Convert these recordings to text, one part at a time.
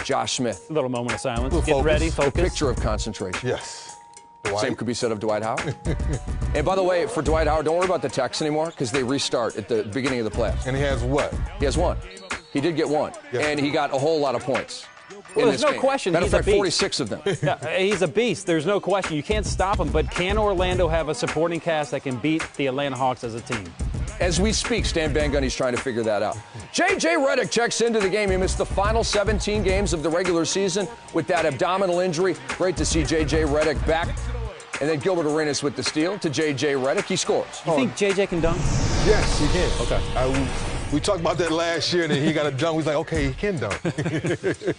Josh Smith. A little moment of silence. Get Get ready, A focus. picture of concentration. Yes. Dwight. Same could be said of Dwight Howard. And by the way, for Dwight Howard, don't worry about the text anymore because they restart at the beginning of the playoffs. And he has what? He has one. He did get one. Yes. And he got a whole lot of points. Well, there's no question Matter of he's a fact, beast. 46 of them. Yeah, he's a beast. There's no question. You can't stop him. But can Orlando have a supporting cast that can beat the Atlanta Hawks as a team? As we speak, Stan Van Gundy's trying to figure that out. J.J. Redick checks into the game. He missed the final 17 games of the regular season with that abdominal injury. Great to see J.J. Redick back. And then Gilbert Arenas with the steal to J.J. Redick. He scores. You think J.J. can dunk? Yes, he can. Okay. We talked about that last year, and he got a dunk. He's like, okay, he can dunk.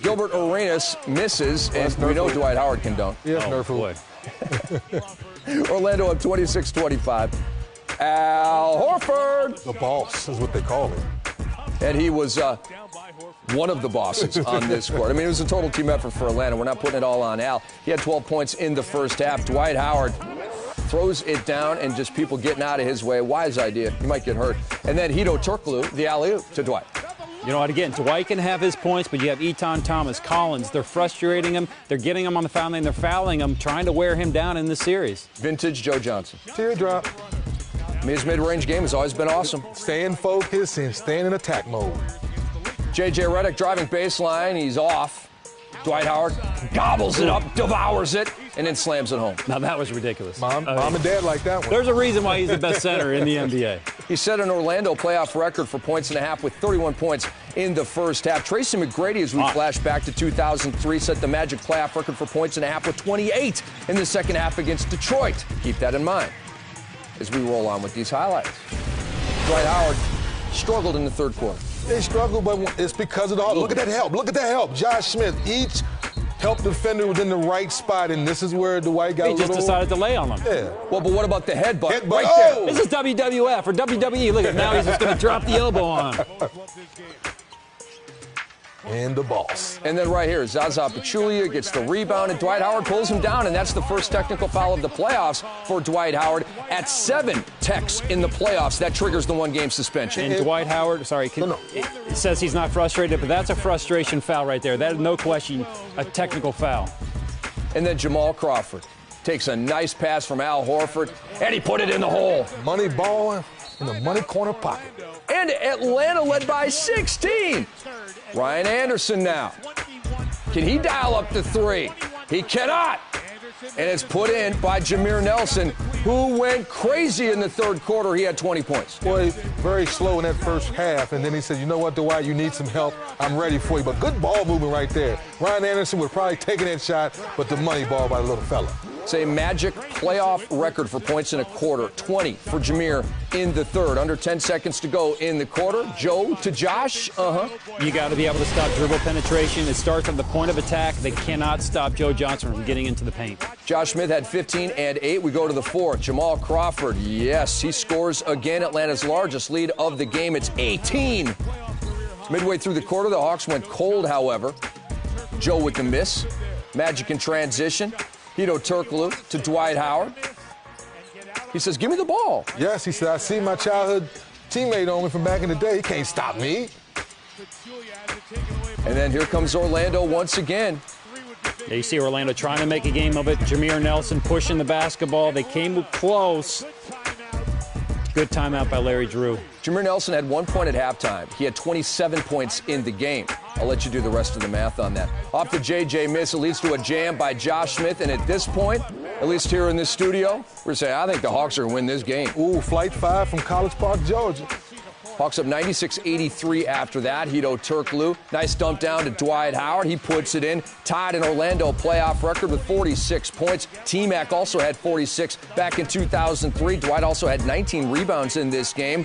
Gilbert Arenas misses, and we know Dwight Howard can dunk. Yes, Oh, boy. Orlando up 26-25. Al Horford. The boss is what they call him. And he was one of the bosses on this court. I mean, it was a total team effort for Atlanta. We're not putting it all on Al. He had 12 points in the first half. Dwight Howard throws it down and just people getting out of his way. Wise idea. He might get hurt. And then Hedo Turkoglu, the alley-oop to Dwight. You know what, again, Dwight can have his points, but you have Eton Thomas, Collins. They're frustrating him. They're getting him on the foul lane. They're fouling him, trying to wear him down in this series. Vintage Joe Johnson. Teardrop. I mean, his mid-range game has always been awesome. Staying focused and staying in attack mode. J.J. Redick driving baseline. He's off. Dwight Howard gobbles it up, devours it, and then slams it home. Now, that was ridiculous. Mom and Dad like that one. There's a reason why he's the best center in the NBA. He set an Orlando playoff record for points and a half with 31 points in the first half. Tracy McGrady, as we flash back to 2003, set the Magic playoff record for points and a half with 28 in the second half against Detroit. Keep that in mind as we roll on with these highlights. Dwight Howard struggled in the third quarter. They struggle, but it's because of the look at that help. Look at that help. Josh Smith, each help defender was in the right spot, and this is where Dwight got He just decided to lay on them. Yeah. Well, but what about the headbutt? Headbutt. Right Oh! there. This is WWF or WWE. Look at now he's just going to drop the elbow on him. And the boss. And then right here, Zaza Pachulia gets the rebound, and Dwight Howard pulls him down, and that's the first technical foul of the playoffs for Dwight Howard. At 7 techs in the playoffs, that triggers the one-game suspension. And Dwight Howard, it says he's not frustrated, but that's a frustration foul right there. That is no question a technical foul. And then Jamal Crawford takes a nice pass from Al Horford, and he put it in the hole. Money ball in the money corner pocket. And Atlanta led by 16. Ryan Anderson now. Can he dial up to 3? He cannot. And it's put in by Jameer Nelson, who went crazy in the third quarter. He had 20 points. Boy, very slow in that first half, and then he said, you know what, Dwight, you need some help. I'm ready for you. But good ball movement right there. Ryan Anderson would probably taken that shot, but the money ball by the little fella. It's a Magic playoff record for points in a quarter. 20 for Jameer in the third. Under 10 seconds to go in the quarter. Joe to Josh. You got to be able to stop dribble penetration. It starts at the point of attack. They cannot stop Joe Johnson from getting into the paint. Josh Smith had 15 and 8. We go to the fourth. Jamal Crawford, yes, he scores again. Atlanta's largest lead of the game. It's 18. Midway through the quarter, the Hawks went cold, however. Joe with the miss. Magic in transition. Hedo Turkoglu to Dwight Howard. He says, give me the ball. Yes, he said, I see my childhood teammate on me from back in the day. He can't stop me. And then here comes Orlando once again. Yeah, you see Orlando trying to make a game of it. Jameer Nelson pushing the basketball. They came close. Good timeout by Larry Drew. Jameer Nelson had 1 point at halftime. He had 27 points in the game. I'll let you do the rest of the math on that. Off the JJ miss, it leads to a jam by Josh Smith. And at this point, at least here in this studio, we're saying, I think the Hawks are going to win this game. Ooh, flight 5 from College Park, Georgia. Hawks up 96-83 after that. Hedo Turkoglu, nice dump down to Dwight Howard. He puts it in, tied an Orlando playoff record with 46 points. T-Mac also had 46 back in 2003. Dwight also had 19 rebounds in this game.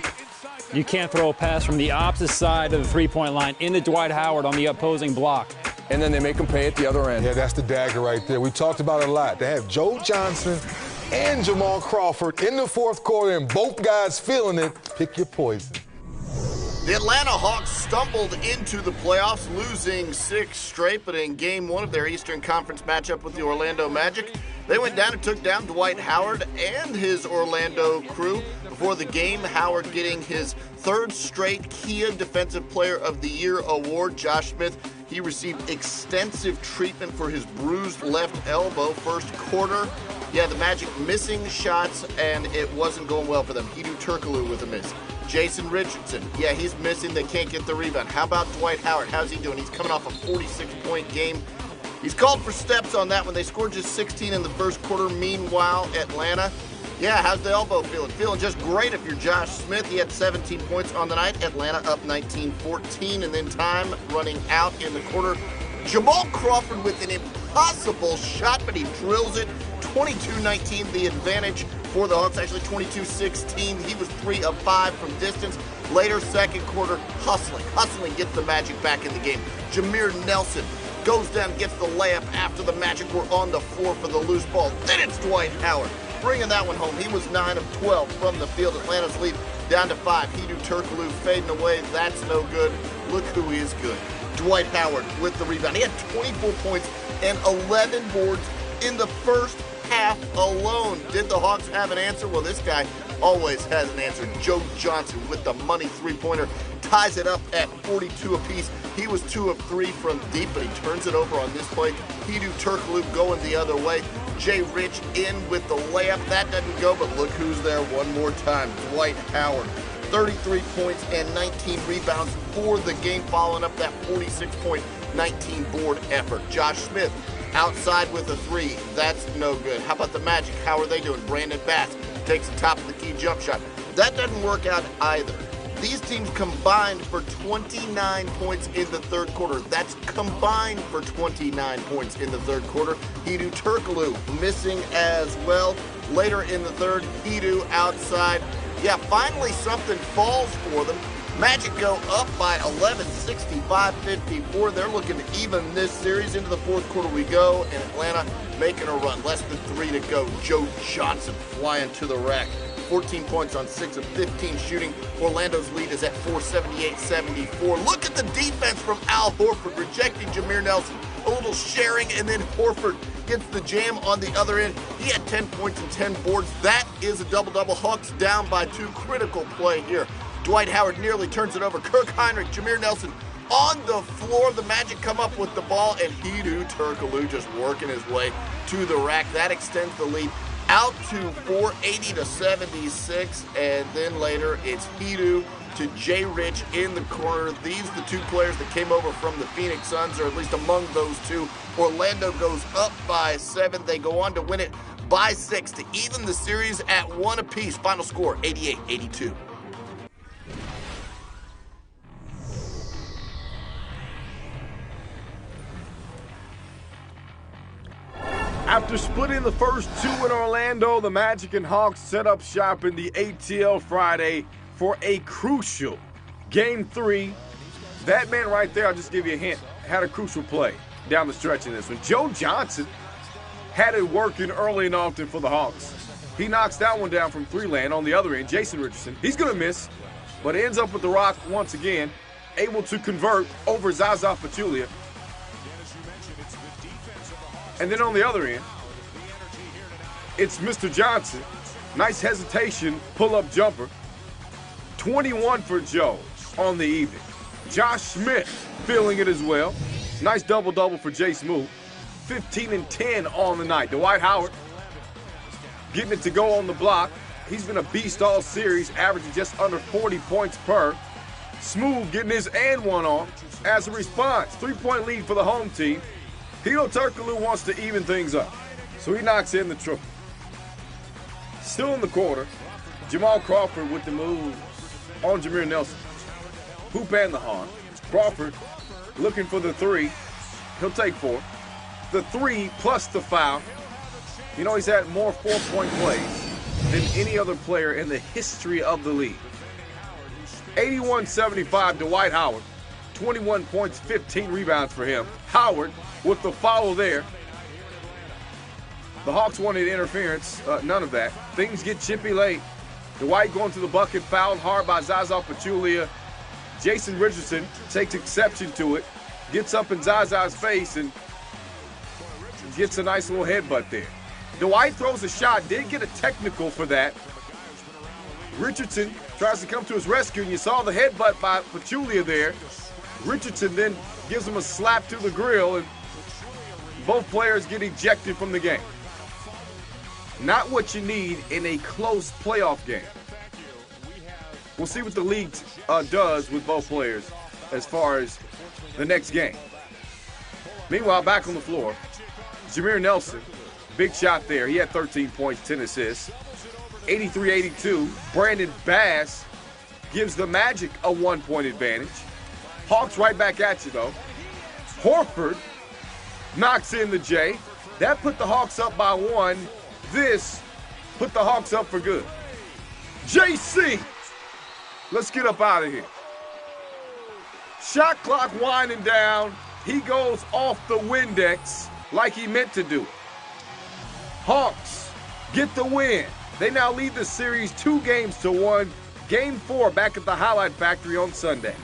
You can't throw a pass from the opposite side of the three-point line into Dwight Howard on the opposing block. And then they make him pay at the other end. Yeah, that's the dagger right there. We talked about it a lot. They have Joe Johnson and Jamal Crawford in the fourth quarter, and both guys feeling it. Pick your poison. The Atlanta Hawks stumbled into the playoffs, losing 6 straight, but in Game 1 of their Eastern Conference matchup with the Orlando Magic, they went down and took down Dwight Howard and his Orlando crew. Before the game, Howard getting his 3rd straight Kia Defensive Player of the Year award. Josh Smith, He received extensive treatment for his bruised left elbow first quarter. Yeah, the Magic missing shots, and it wasn't going well for them. Hedo Turkoglu with a miss. Jason Richardson, yeah, he's missing. They can't get the rebound. How about Dwight Howard? How's he doing? He's coming off a 46-point game. He's called for steps on that one. They scored just 16 in the first quarter. Meanwhile, Atlanta, yeah, how's the elbow feeling? Feeling just great if you're Josh Smith. He had 17 points on the night. Atlanta up 19-14, and then time running out in the quarter. Jamal Crawford with an impossible shot, but he drills it. 22-19, the advantage for the Hawks. Actually, 22-16. He was 3 of 5 from distance. Later, second quarter, hustling gets the Magic back in the game. Jameer Nelson goes down, gets the layup after the Magic were on the floor for the loose ball. Then it's Dwight Howard bringing that one home. He was 9 of 12 from the field. Atlanta's lead down to 5. Hedo Turkoglu fading away. That's no good. Look who is good. Dwight Howard with the rebound. He had 24 points and 11 boards in the first half alone. Did the Hawks have an answer? Well, this guy always has an answer. Joe Johnson with the money three-pointer ties it up at 42 apiece. He was 2 of 3 from deep, but he turns it over on this play. Hedo Turkoglu going the other way. Jay Rich in with the layup. That doesn't go, but look who's there one more time. Dwight Howard. 33 points and 19 rebounds for the game, following up that 46-point, 19-board effort. Josh Smith outside with a 3. That's no good. How about the Magic? How are they doing? Brandon Bass takes the top of the key jump shot. That doesn't work out either. These teams combined for 29 points in the third quarter. That's combined for 29 points in the third quarter. Hedo Turkoglu missing as well. Later in the third, Hedo outside. Yeah, finally something falls for them. Magic go up by 11, 65-54. They're looking to even this series. Into the fourth quarter we go, and Atlanta making a run. Less than 3 to go. Joe Johnson flying to the rack. 14 points on 6 of 15 shooting. Orlando's lead is at 478-74. Look at the defense from Al Horford, rejecting Jameer Nelson. A little sharing, and then Horford gets the jam on the other end. He had 10 points and 10 boards. That is a double-double. Hawks down by 2. Critical play here. Dwight Howard nearly turns it over. Kirk Hinrich, Jameer Nelson on the floor. The Magic come up with the ball, and Hedo Turkoglu just working his way to the rack. That extends the lead out to 480-76, and then later it's Hedo to Jay Rich in the corner. These are the 2 players that came over from the Phoenix Suns, or at least among those 2. Orlando goes up by 7. They go on to win it by 6 to even the series at 1 apiece. Final score, 88-82. After splitting the first 2 in Orlando, the Magic and Hawks set up shop in the ATL Friday for a crucial Game 3. That man right there, I'll just give you a hint, had a crucial play down the stretch in this one. Joe Johnson had it working early and often for the Hawks. He knocks that one down from 3 land. On the other end, Jason Richardson, he's going to miss, but ends up with the rock once again, able to convert over Zaza Pachulia. And then on the other end, it's Mr. Johnson. Nice hesitation, pull-up jumper. 21 for Joe on the evening. Josh Smith feeling it as well. Nice double-double for Jay Smoot. 15 and 10 on the night. Dwight Howard getting it to go on the block. He's been a beast all series, averaging just under 40 points per. Smooth getting his and one on as a response. 3-point lead for the home team. Hedo Turkoglu wants to even things up, so he knocks in the triple. Still in the quarter, Jamal Crawford with the move on Jameer Nelson. Hoop and the horn. Crawford looking for the 3. He'll take 4. The 3 plus the foul. You know, he's had more 4-point plays than any other player in the history of the league. 81-75 Dwight Howard. 21 points, 15 rebounds for him. Howard with the foul there. The Hawks wanted interference, none of that. Things get chippy late. Dwight going to the bucket, fouled hard by Zaza Pachulia. Jason Richardson takes exception to it, gets up in Zaza's face and gets a nice little headbutt there. Dwight throws a shot, did get a technical for that. Richardson tries to come to his rescue, and you saw the headbutt by Pachulia there. Richardson then gives him a slap to the grill, and both players get ejected from the game. Not what you need in a close playoff game. We'll see what the league does with both players as far as the next game. Meanwhile, back on the floor, Jameer Nelson, big shot there. He had 13 points, 10 assists, 83-82. Brandon Bass gives the Magic a 1-point advantage. Hawks right back at you, though. Horford knocks in the J. That put the Hawks up by 1. This put the Hawks up for good. JC, let's get up out of here. Shot clock winding down. He goes off the Windex like he meant to do it. Hawks get the win. They now lead the series 2-1. Game 4 back at the Highlight Factory on Sunday.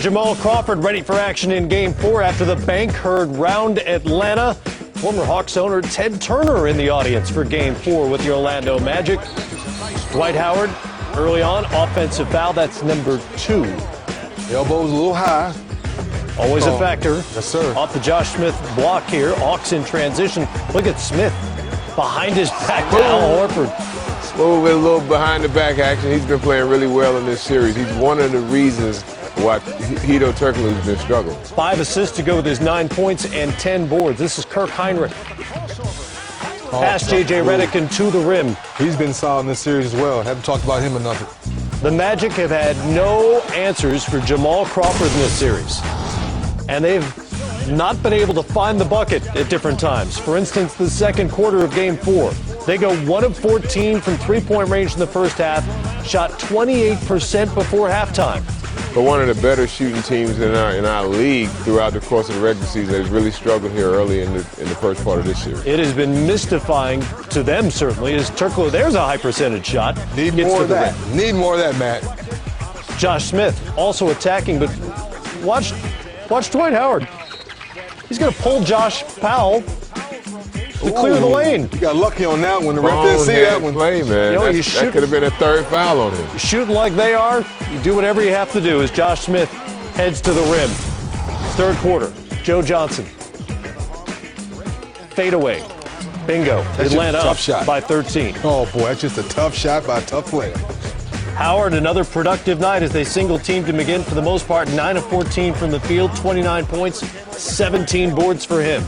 Jamal Crawford ready for action in Game 4 after the bank heard round Atlanta. Former Hawks owner Ted Turner in the audience for Game 4 with the Orlando Magic. Dwight Howard early on, offensive foul. That's number 2. Elbow's a little high. Always a factor. Yes, sir. Off the Josh Smith block here. Hawks in transition. Look at Smith behind his back to Al Horford. Smooth with a little behind the back action. He's been playing really well in this series. He's one of the reasons why Hedo Turkoglu's been struggling. 5 assists to go with his 9 points and 10 boards. This is Kirk Heinrich. Past J.J. Redick and to the rim. He's been solid in this series as well. Haven't talked about him enough. The Magic have had no answers for Jamal Crawford in this series. And they've not been able to find the bucket at different times. For instance, the second quarter of Game 4. They go 1 of 14 from three-point range in the first half. Shot 28% before halftime. But one of the better shooting teams in our league throughout the course of the regular season has really struggled here early in the first part of this series. It has been mystifying to them, certainly, as Turkoglu, there's a high percentage shot. Need more of that. Need more of that, Matt. Josh Smith also attacking, but watch Dwight Howard. He's going to pull Josh Powell to clear the lane. You got lucky on that one. The ref didn't see that one. Play, man. That could have been a third foul on him. Shooting like they are, you do whatever you have to do as Josh Smith heads to the rim. Third quarter, Joe Johnson. Fade away. Bingo. That's Atlanta just a tough up shot. by 13. Oh, boy, that's just a tough shot by a tough player. Howard, another productive night as they single-teamed him again for the most part. 9 of 14 from the field, 29 points, 17 boards for him.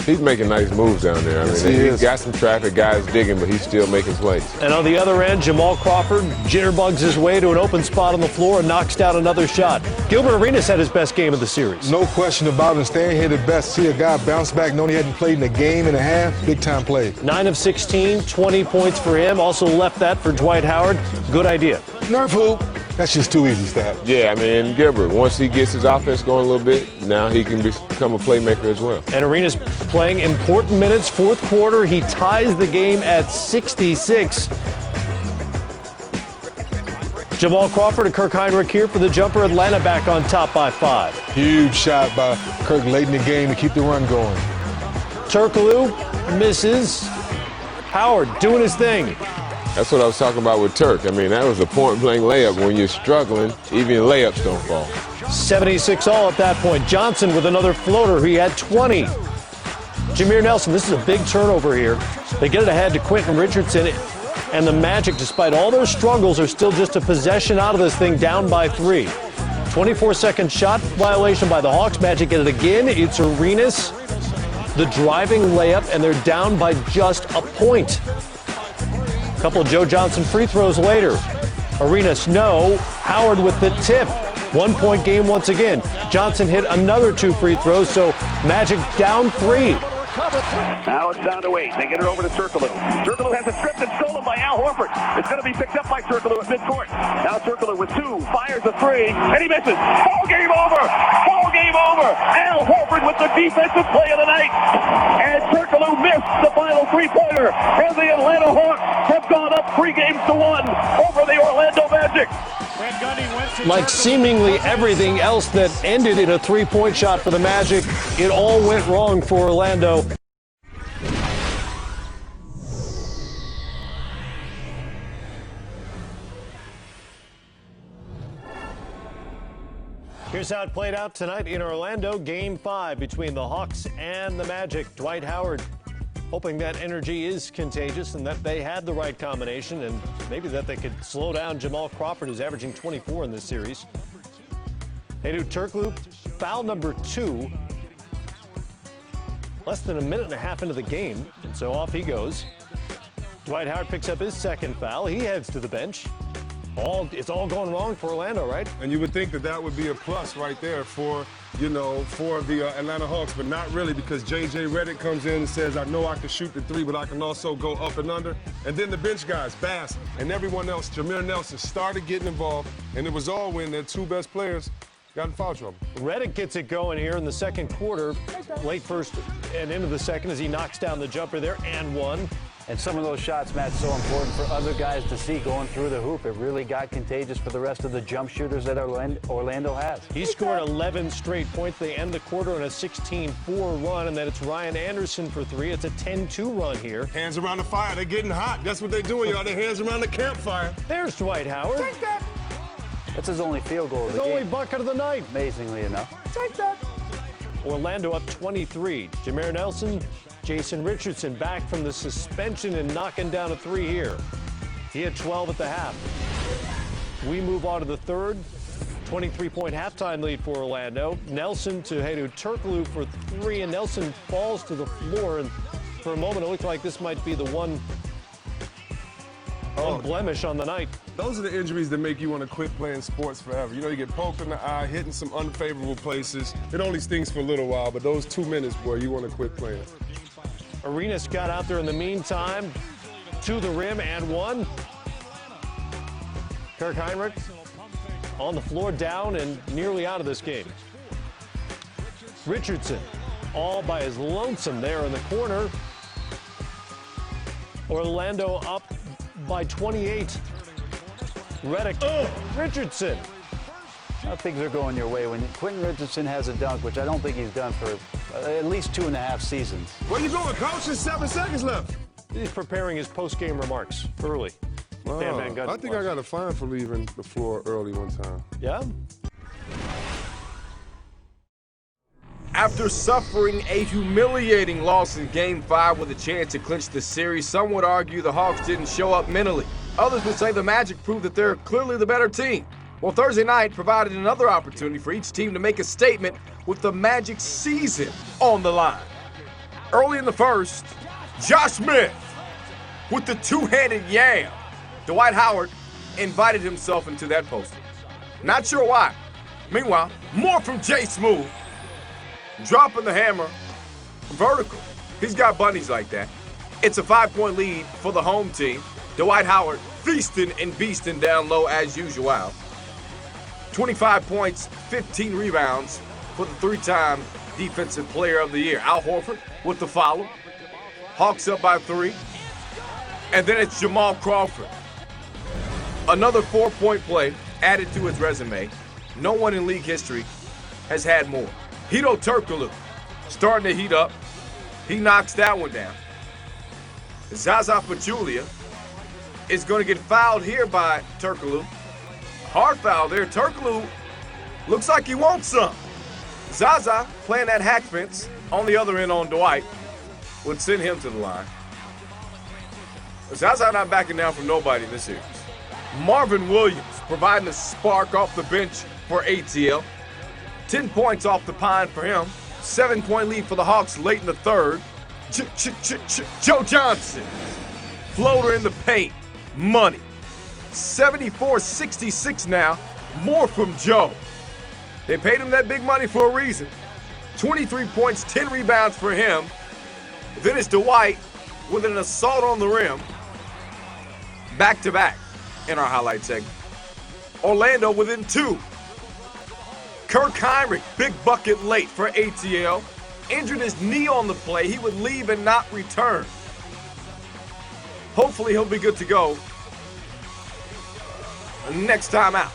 He's making nice moves down there. I mean, he's got some traffic, guys digging, but he's still making plays. And on the other end, Jamal Crawford jitterbugs his way to an open spot on the floor and knocks down another shot. Gilbert Arenas had his best game of the series. No question about it. Staying here the best. See a guy bounce back, knowing he hadn't played in a game and a half. Big-time play. 9 of 16, 20 points for him. Also left that for Dwight Howard. Good idea. Nerf hoop. That's just too easy, Stab. Yeah, I mean, Gilbert, once he gets his offense going a little bit, now he can become a playmaker as well. And Arenas playing important minutes. Fourth quarter, he ties the game at 66. Jamal Crawford and Kirk Heinrich here for the jumper. Atlanta back on top by 5. Huge shot by Kirk late in the game to keep the run going. Turkoglu misses. Howard doing his thing. That's what I was talking about with Turk. I mean, that was a point-blank layup. When you're struggling, even layups don't fall. 76 all at that point. Johnson with another floater. He had 20. Jameer Nelson, this is a big turnover here. They get it ahead to Quentin Richardson. And the Magic, despite all their struggles, are still just a possession out of this thing, down by 3. 24-second shot violation by the Hawks. Magic get it again. It's Arenas, the driving layup, and they're down by just a point. Couple of Joe Johnson free throws later. Arenas, no. Howard with the tip. 1-point game once again. Johnson hit another 2 free throws, so Magic down 3. Now it's down to 8. They get it over to Turkoglu. Turkoglu has it stripped and stolen by Al Horford. It's going to be picked up by Turkoglu at midcourt. Now Turkoglu with 2, fires a 3, and he misses. Ball game over. Ball game over. Al Horford with the defensive play of the night. And Turkoglu missed the final 3-pointer. And the Atlanta Hawks have gone up 3-1 over the Orlando Magic. Like seemingly everything else that ended in a 3-point shot for the Magic, it all went wrong for Orlando. Here's how it played out tonight in Orlando. Game 5 between the Hawks and the Magic. Dwight Howard hoping that energy is contagious and that they had the right combination and maybe that they could slow down Jamal Crawford, who's averaging 24 in this series. Hedo Turkoglu, foul number 2. Less than a minute and a half into the game, and so off he goes. Dwight Howard picks up his second foul. He heads to the bench. It's all going wrong for Orlando, right? And you would think that that would be a plus right there for the Atlanta Hawks, but not really, because J.J. Redick comes in and says, I know I can shoot the 3, but I can also go up and under. And then the bench guys, Bass and everyone else, Jameer Nelson, started getting involved, and it was all when their 2 best players got in foul trouble. Redick gets it going here in the second quarter, late first and into the second as he knocks down the jumper there and one. And some of those shots, Matt, so important for other guys to see going through the hoop. It really got contagious for the rest of the jump shooters that Orlando has. He scored 11 straight points. They end the quarter on a 16-4 run, and then it's Ryan Anderson for 3. It's a 10-2 run here. Hands around the fire. They're getting hot. That's what they're doing, y'all. Their hands around the campfire. There's Dwight Howard. Take that. That's his only field goal of the His game. only bucket of the night. Amazingly enough. Take that. Orlando up 23. Jameer Nelson, Jason Richardson back from the suspension and knocking down a 3 here. He had 12 at the half. We move on to the third. 23-point halftime lead for Orlando. Nelson to Hedo Turkoglu for 3, and Nelson falls to the floor. And for a moment, it looked like this might be the one blemish on the night. Those are the injuries that make you want to quit playing sports forever. You know, you get poked in the eye, hitting some unfavorable places. It only stings for a little while, but those 2 minutes, boy, you want to quit playing. Arenas got out there in the meantime, to the rim and one. Kirk Heinrich on the floor, down and nearly out of this game. Richardson all by his lonesome there in the corner. Orlando up by 28. Redick, Richardson. Now things are going your way when Quentin Richardson has a dunk, which I don't think he's done for at least 2.5 seasons. Where you going, coach? There's 7 seconds left. He's preparing his post-game remarks early. Stan Van Gundy. I think I got a fine for leaving the floor early one time. Yeah? After suffering a humiliating loss in Game 5 with a chance to clinch the series, some would argue the Hawks didn't show up mentally. Others would say the Magic proved that they're clearly the better team. Well, Thursday night provided another opportunity for each team to make a statement with the Magic's season on the line. Early in the first, Josh Smith with the two-handed yam. Dwight Howard invited himself into that poster. Not sure why. Meanwhile, more from Jay Smooth. Dropping the hammer vertical. He's got bunnies like that. It's a 5-point lead for the home team. Dwight Howard feasting and beasting down low as usual. 25 points, 15 rebounds for the 3-time Defensive Player of the Year. Al Horford with the follow. Hawks up by 3. And then it's Jamal Crawford. Another 4-point play added to his resume. No one in league history has had more. Hedo Turkoglu starting to heat up. He knocks that one down. Zaza Pachulia is going to get fouled here by Turkoglu. Hard foul there. Turkoglu looks like he wants some. Zaza playing that hack fence on the other end on Dwight would send him to the line. Zaza not backing down from nobody in this series. Marvin Williams providing a spark off the bench for ATL. 10 points off the pine for him. 7-point lead for the Hawks late in the third. Joe Johnson. Floater in the paint. Money. 74-66 now. More from Joe. They paid him that big money for a reason. 23 points, 10 rebounds for him. Then it's Dwight with an assault on the rim. Back-to-back in our highlight segment. Orlando within 2. Kirk Heinrich, big bucket late for ATL. Injured his knee on the play. He would leave and not return. Hopefully he'll be good to go next time out.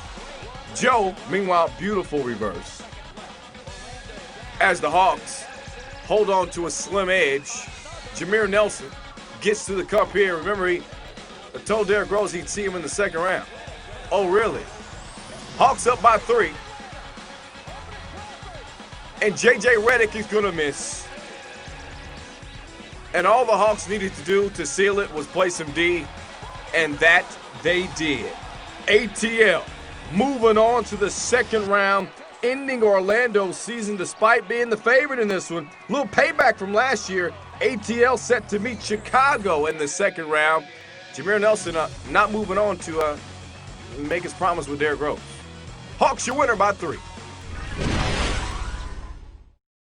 Joe, meanwhile, beautiful reverse. As the Hawks hold on to a slim edge, Jameer Nelson gets to the cup here. Remember, he told Derrick Rose he'd see him in the second round. Oh, really? Hawks up by 3. And J.J. Redick is going to miss. And all the Hawks needed to do to seal it was play some D, and that they did. ATL moving on to the second round, ending Orlando's season despite being the favorite in this one. Little payback from last year. ATL set to meet Chicago in the second round. Jameer Nelson not moving on to make his promise with Derrick Rose. Hawks, your winner by 3.